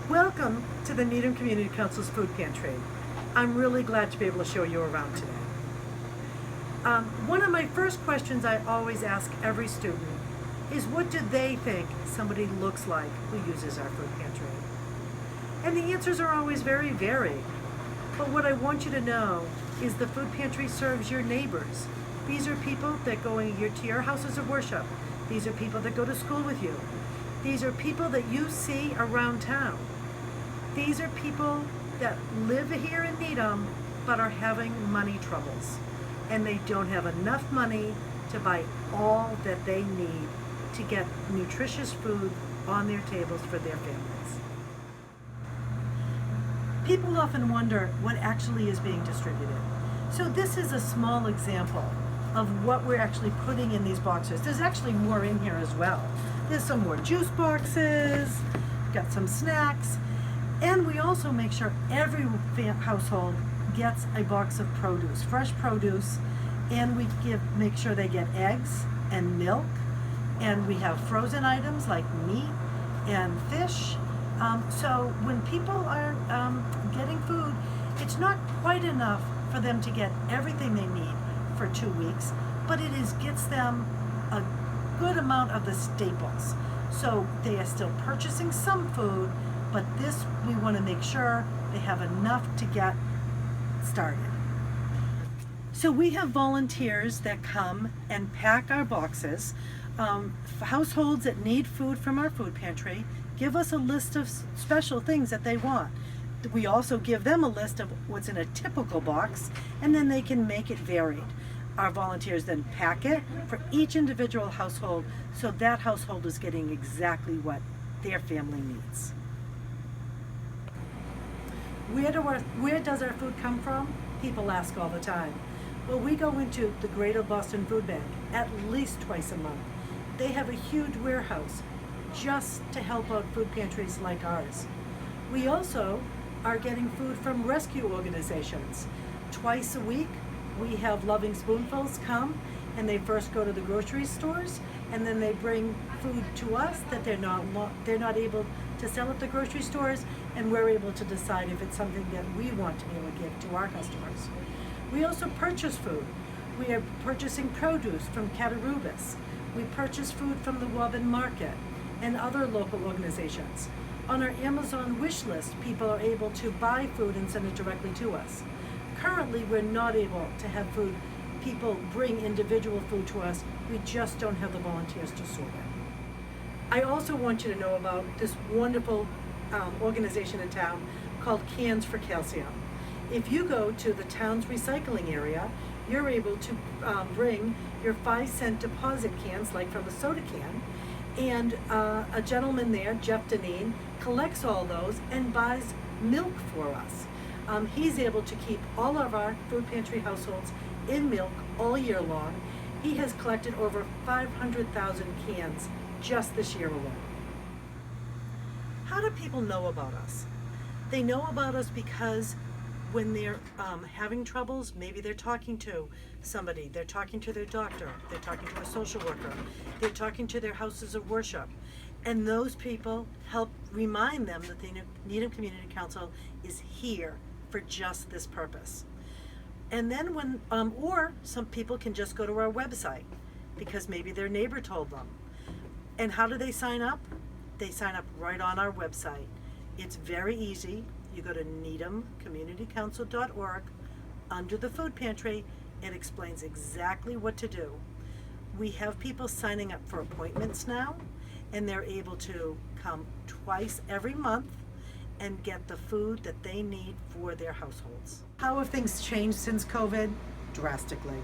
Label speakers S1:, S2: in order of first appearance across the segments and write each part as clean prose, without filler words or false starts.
S1: Welcome to the Needham Community Council's Food Pantry. I'm really glad to be able to show you around today. One of my first questions I always ask every student is, what do they think somebody looks like who uses our food pantry? And the answers are always very varied. But what I want you to know is the food pantry serves your neighbors. These are people that go to your houses of worship. These are people that go to school with you. These are people that you see around town. These are people that live here in Needham but are having money troubles, and they don't have enough money to buy all that they need to get nutritious food on their tables for their families. People often wonder what actually is being distributed. So this is a small example of what we're actually putting in these boxes. There's actually more in here as well. There's some more juice boxes, got some snacks, and we also make sure every household gets a box of produce, fresh produce, and we make sure they get eggs and milk, and we have frozen items like meat and fish. So when people are getting food, it's not quite enough for them to get everything they need for 2 weeks, but it gets them a good amount of the staples. So they are still purchasing some food, but this we want to make sure they have enough to get started. So we have volunteers that come and pack our boxes. Households that need food from our food pantry give us a list of special things that they want. We also give them a list of what's in a typical box, and then they can make it varied. Our volunteers then pack it for each individual household, so that household is getting exactly what their family needs. Where does our food come from? People ask all the time. Well, we go into the Greater Boston Food Bank at least twice a month. They have a huge warehouse just to help out food pantries like ours. We also are getting food from rescue organizations. Twice a week, we have Loving Spoonfuls come, and they first go to the grocery stores, and then they bring food to us that they're not able to sell at the grocery stores, and we're able to decide if it's something that we want to be able to give to our customers. We also purchase food. We are purchasing produce from Catarubis. We purchase food from the Wobbin Market and other local organizations. On our Amazon wish list, people are able to buy food and send it directly to us. Currently, we're not able to have food. People bring individual food to us. We just don't have the volunteers to sort it. I also want you to know about this wonderful organization in town called Cans for Calcium. If you go to the town's recycling area, you're able to bring your 5-cent deposit cans, like from a soda can, and a gentleman there, Jeff Deneen, collects all those and buys milk for us. He's able to keep all of our food pantry households in milk all year long. He has collected over 500,000 cans just this year alone. How do people know about us? They know about us because when they're having troubles, maybe they're talking to somebody, they're talking to their doctor, they're talking to a social worker, they're talking to their houses of worship, and those people help remind them that the Needham Community Council is here for just this purpose. And then or some people can just go to our website because maybe their neighbor told them. And how do they sign up? They sign up right on our website. It's very easy. You go to needhamcommunitycouncil.org. Under the food pantry, it explains exactly what to do. We have people signing up for appointments now, and they're able to come twice every month and get the food that they need for their households. How have things changed since COVID? Drastically.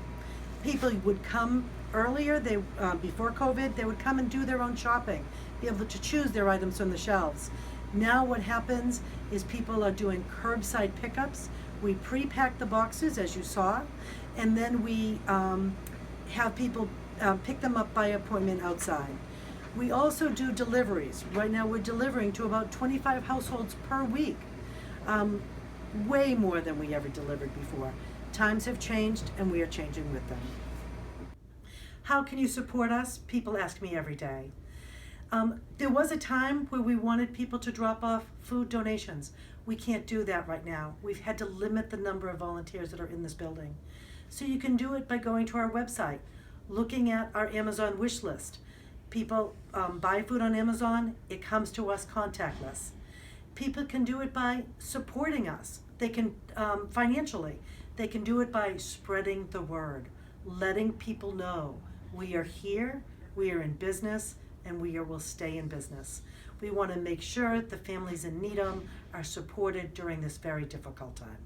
S1: People would come earlier, before COVID, they would come and do their own shopping, be able to choose their items from the shelves. Now what happens is people are doing curbside pickups. We pre-pack the boxes, as you saw, and then we have people pick them up by appointment outside. We also do deliveries. Right now we're delivering to about 25 households per week. Way more than we ever delivered before. Times have changed and we are changing with them. How can you support us? People ask me every day. There was a time where we wanted people to drop off food donations. We can't do that right now. We've had to limit the number of volunteers that are in this building. So you can do it by going to our website, looking at our Amazon wish list. People buy food on Amazon, it comes to us contactless. People can do it by supporting us. They can financially. They can do it by spreading the word, letting people know we are here, we are in business, and will stay in business. We want to make sure the families in Needham are supported during this very difficult time.